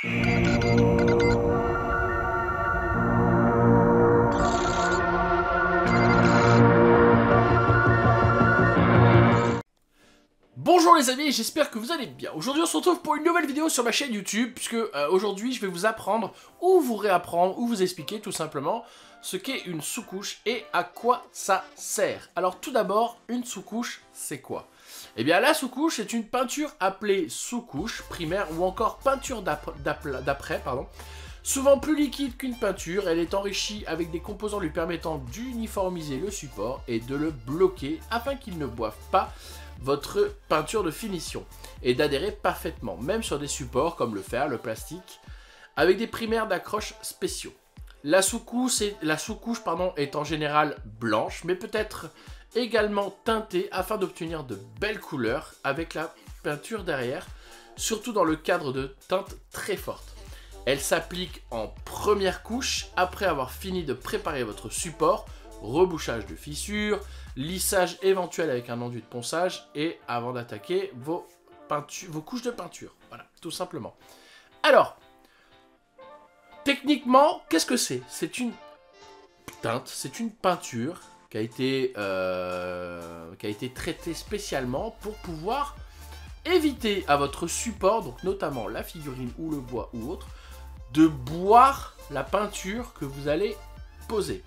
Bonjour les amis, j'espère que vous allez bien. Aujourd'hui on se retrouve pour une nouvelle vidéo sur ma chaîne YouTube, puisque aujourd'hui je vais vous apprendre, ou vous réapprendre, ou vous expliquer tout simplement ce qu'est une sous-couche et à quoi ça sert. Alors tout d'abord, une sous-couche c'est quoi? Eh bien la sous-couche c'est une peinture appelée sous-couche primaire ou encore peinture d'après, souvent plus liquide qu'une peinture. Elle est enrichie avec des composants lui permettant d'uniformiser le support et de le bloquer afin qu'il ne boive pas votre peinture de finition et d'adhérer parfaitement, même sur des supports comme le fer, le plastique, avec des primaires d'accroche spéciaux. La sous-couche est en général blanche, mais peut être également teintée afin d'obtenir de belles couleurs avec la peinture derrière, surtout dans le cadre de teintes très fortes. Elle s'applique en première couche après avoir fini de préparer votre support, rebouchage de fissures, lissage éventuel avec un enduit de ponçage et avant d'attaquer vos couches de peinture. Voilà, tout simplement. Alors, techniquement, qu'est-ce que c'est? C'est une teinte, c'est une peinture qui a été traitée spécialement pour pouvoir éviter à votre support, donc notamment la figurine ou le bois ou autre, de boire la peinture que vous allez poser.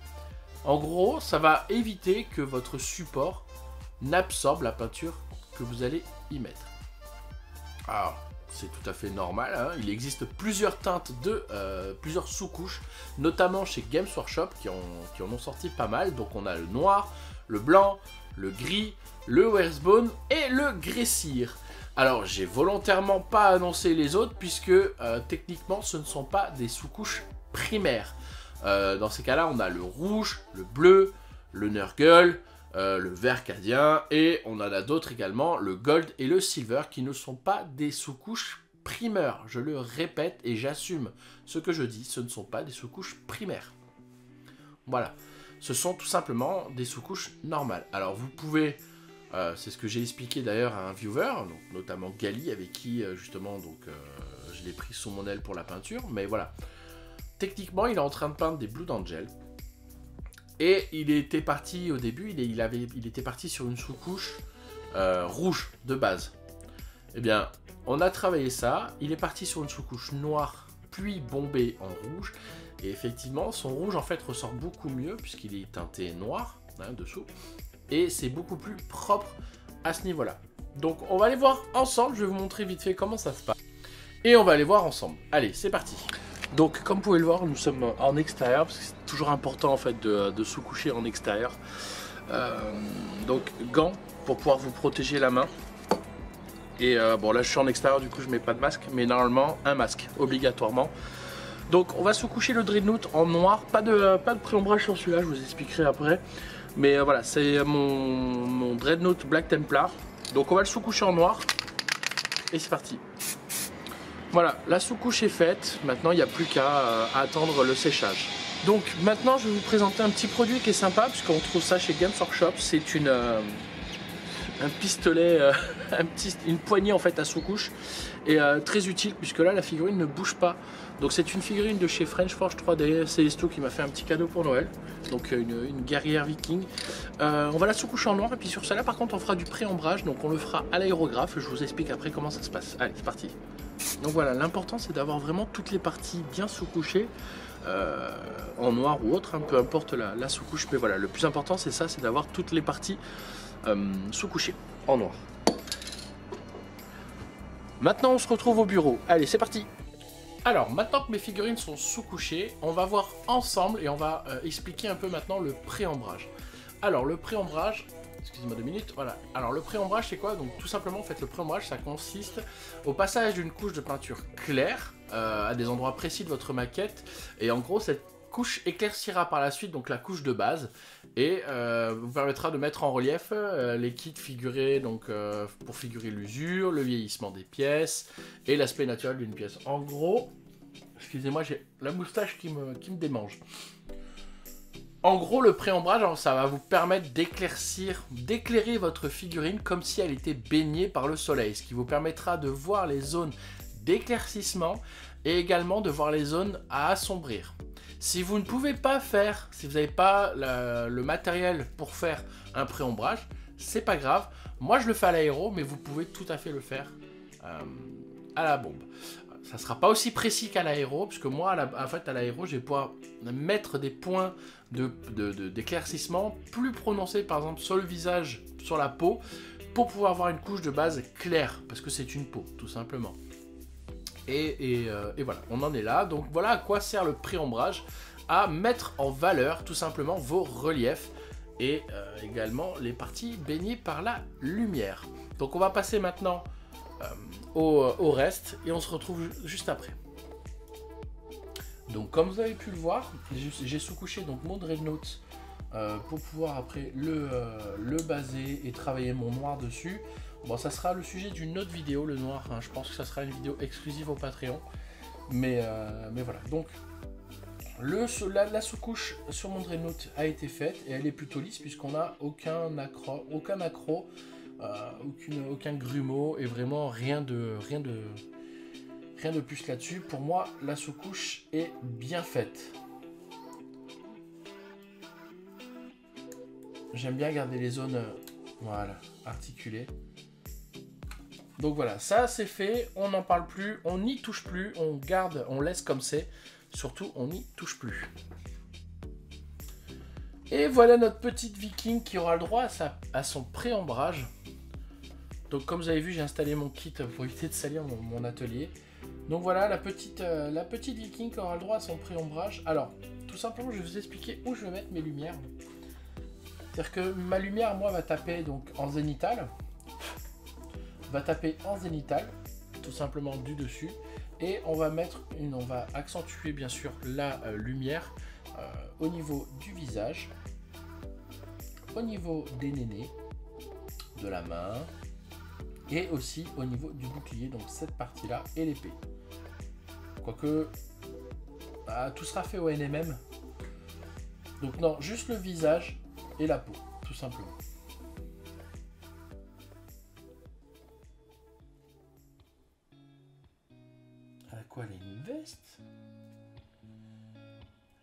En gros, ça va éviter que votre support n'absorbe la peinture que vous allez y mettre. Alors, c'est tout à fait normal, hein. Il existe plusieurs teintes plusieurs sous-couches, notamment chez Games Workshop qui en ont sorti pas mal. Donc on a le noir, le blanc, le gris, le Weathersbone et le grès cire. Alors, j'ai volontairement pas annoncé les autres puisque techniquement ce ne sont pas des sous-couches primaires. Dans ces cas-là, on a le rouge, le bleu, le Nurgle, le vert cadien, et on en a d'autres également, le gold et le silver, qui ne sont pas des sous-couches primaires. Je le répète et j'assume ce que je dis, ce ne sont pas des sous-couches primaires. Voilà, ce sont tout simplement des sous-couches normales. Alors vous pouvez, c'est ce que j'ai expliqué d'ailleurs à un viewer, donc, notamment Gali, avec qui justement je l'ai pris sous mon aile pour la peinture, mais voilà. Techniquement, il est en train de peindre des Blood Angel. Et il était parti au début, il était parti sur une sous-couche rouge de base. Eh bien, on a travaillé ça. Il est parti sur une sous-couche noire, puis bombée en rouge. Et effectivement, son rouge en fait ressort beaucoup mieux puisqu'il est teinté noir dessous. Et c'est beaucoup plus propre à ce niveau-là. Donc, on va aller voir ensemble. Je vais vous montrer vite fait comment ça se passe. Et on va aller voir ensemble. Allez, c'est parti. Donc comme vous pouvez le voir, nous sommes en extérieur, parce que c'est toujours important en fait de sous-coucher en extérieur. Donc gants pour pouvoir vous protéger la main. Et bon là je suis en extérieur, du coup je mets pas de masque, mais normalement un masque, obligatoirement. Donc on va sous-coucher le Dreadnought en noir, pas de pré-ombrage sur celui-là, je vous expliquerai après. Mais voilà, c'est mon Dreadnought Black Templar. Donc on va le sous-coucher en noir, et c'est parti. Voilà, la sous-couche est faite, maintenant il n'y a plus qu'à attendre le séchage. Donc maintenant je vais vous présenter un petit produit qui est sympa, puisqu'on trouve ça chez Games Workshop. C'est un pistolet, une poignée en fait à sous-couche, et très utile puisque là la figurine ne bouge pas. Donc c'est une figurine de chez French Forge 3D, Célestou qui m'a fait un petit cadeau pour Noël. Donc une guerrière viking. On va la sous-coucher en noir, et puis sur celle-là par contre on fera du pré-ombrage, donc on le fera à l'aérographe. Je vous explique après comment ça se passe. Allez, c'est parti. Donc voilà, l'important c'est d'avoir vraiment toutes les parties bien sous-couchées, en noir ou autre, hein, peu importe la sous-couche, mais voilà, le plus important c'est ça, c'est d'avoir toutes les parties sous-couchées en noir. Maintenant on se retrouve au bureau, allez c'est parti. Alors maintenant que mes figurines sont sous-couchées, on va voir ensemble et on va expliquer un peu maintenant le pré-ombrage. Alors le pré-ombrage, excusez-moi 2 minutes, voilà. Alors le pré-ombrage c'est quoi? Donc tout simplement en fait le pré-ombrage ça consiste au passage d'une couche de peinture claire à des endroits précis de votre maquette, et en gros cette couche éclaircira par la suite donc la couche de base et vous permettra de mettre en relief les kits figurés, donc pour figurer l'usure, le vieillissement des pièces et l'aspect naturel d'une pièce. En gros, excusez-moi, j'ai la moustache qui me démange. En gros, le pré-ombrage, ça va vous permettre d'éclairer votre figurine comme si elle était baignée par le soleil, ce qui vous permettra de voir les zones d'éclaircissement et également de voir les zones à assombrir. Si vous ne pouvez pas faire, si vous n'avez pas le matériel pour faire un pré-ombrage, c'est pas grave. Moi je le fais à l'aéro, mais vous pouvez tout à fait le faire à la bombe. Ça sera pas aussi précis qu'à l'aéro, parce que moi en fait à l'aéro je vais pouvoir mettre des points d'éclaircissement plus prononcés, par exemple sur le visage, sur la peau, pour pouvoir avoir une couche de base claire, parce que c'est une peau tout simplement. Et voilà, on en est là. Donc voilà à quoi sert le pré-ombrage, à mettre en valeur tout simplement vos reliefs et également les parties baignées par la lumière. Donc on va passer maintenant au reste et on se retrouve juste après. Donc comme vous avez pu le voir, j'ai sous-couché donc mon Dreadnought pour pouvoir après le baser et travailler mon noir dessus. Bon, ça sera le sujet d'une autre vidéo, le noir, hein. Je pense que ça sera une vidéo exclusive au Patreon. Mais voilà, donc la sous-couche sur mon Dreadnought a été faite et elle est plutôt lisse puisqu'on n'a aucun accro, aucun grumeau et vraiment rien de plus là-dessus. Pour moi, la sous-couche est bien faite. J'aime bien garder les zones voilà, articulées. Donc voilà, ça c'est fait, on n'en parle plus, on n'y touche plus, on garde, on laisse comme c'est. Surtout, on n'y touche plus. Et voilà notre petite viking qui aura le droit à son pré-ombrage. Donc comme vous avez vu, j'ai installé mon kit pour éviter de salir mon atelier. Donc voilà, la petite viking qui aura le droit à son pré-ombrage. Alors, tout simplement, je vais vous expliquer où je vais mettre mes lumières. C'est-à-dire que ma lumière, moi, va taper donc en zénithal. Tout simplement du dessus. Et on va accentuer bien sûr la lumière au niveau du visage, au niveau des nénés, de la main et aussi au niveau du bouclier, donc cette partie là et l'épée. Quoique tout sera fait au NMM. Donc non, juste le visage et la peau, tout simplement. Elle a quoi? Elle a une veste?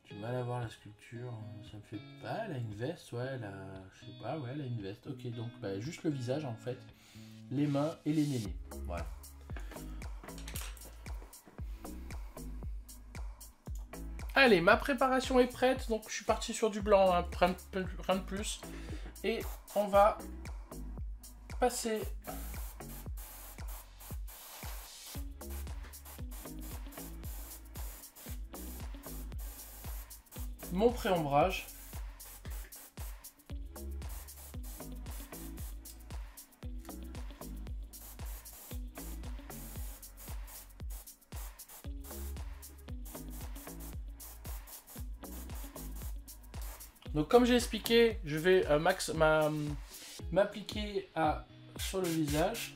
J'ai du mal à voir la sculpture, ça me fait pas. Elle a une veste, ouais, elle a. Je sais pas, ouais, elle a une veste. Ok, donc juste le visage en fait, les mains et les nénés. Voilà. Allez, ma préparation est prête, donc je suis parti sur du blanc, hein, rien de plus. Et on va passer mon pré-ombrage. Donc comme j'ai expliqué, je vais m'appliquer sur le visage.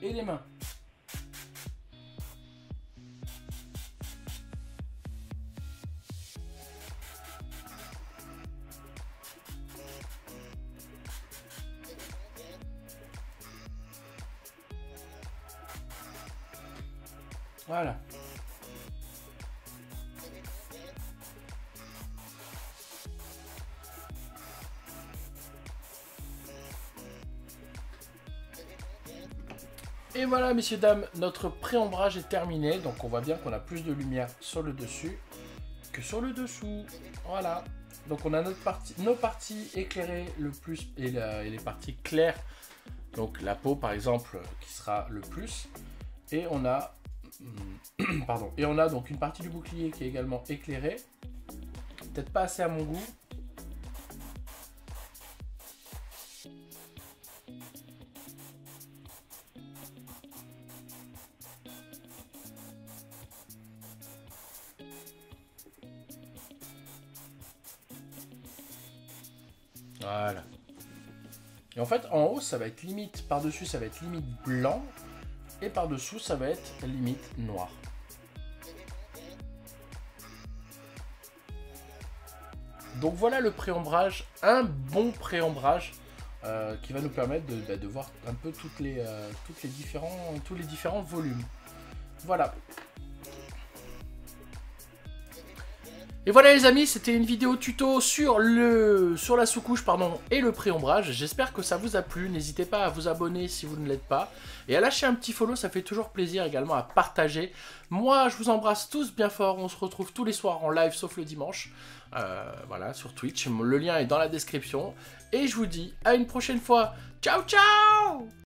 Et les mains. Voilà. Et voilà, messieurs, dames, notre pré-ombrage est terminé. Donc on voit bien qu'on a plus de lumière sur le dessus que sur le dessous. Voilà. Donc on a nos parties éclairées le plus et les parties claires. Donc la peau, par exemple, qui sera le plus. Et on a... Pardon. Et on a donc une partie du bouclier qui est également éclairée. Peut-être pas assez à mon goût. Voilà. Et en fait, en haut, ça va être limite, par-dessus, ça va être limite blanc. Et par-dessous, ça va être limite noir. Donc voilà le pré-ombrage, un bon pré-ombrage qui va nous permettre de voir un peu tous les différents volumes. Voilà. Et voilà les amis, c'était une vidéo tuto sur la sous-couche et le pré-ombrage. J'espère que ça vous a plu. N'hésitez pas à vous abonner si vous ne l'êtes pas. Et à lâcher un petit follow, ça fait toujours plaisir également à partager. Moi, je vous embrasse tous bien fort. On se retrouve tous les soirs en live, sauf le dimanche. Voilà, sur Twitch. Le lien est dans la description. Et je vous dis à une prochaine fois. Ciao, ciao!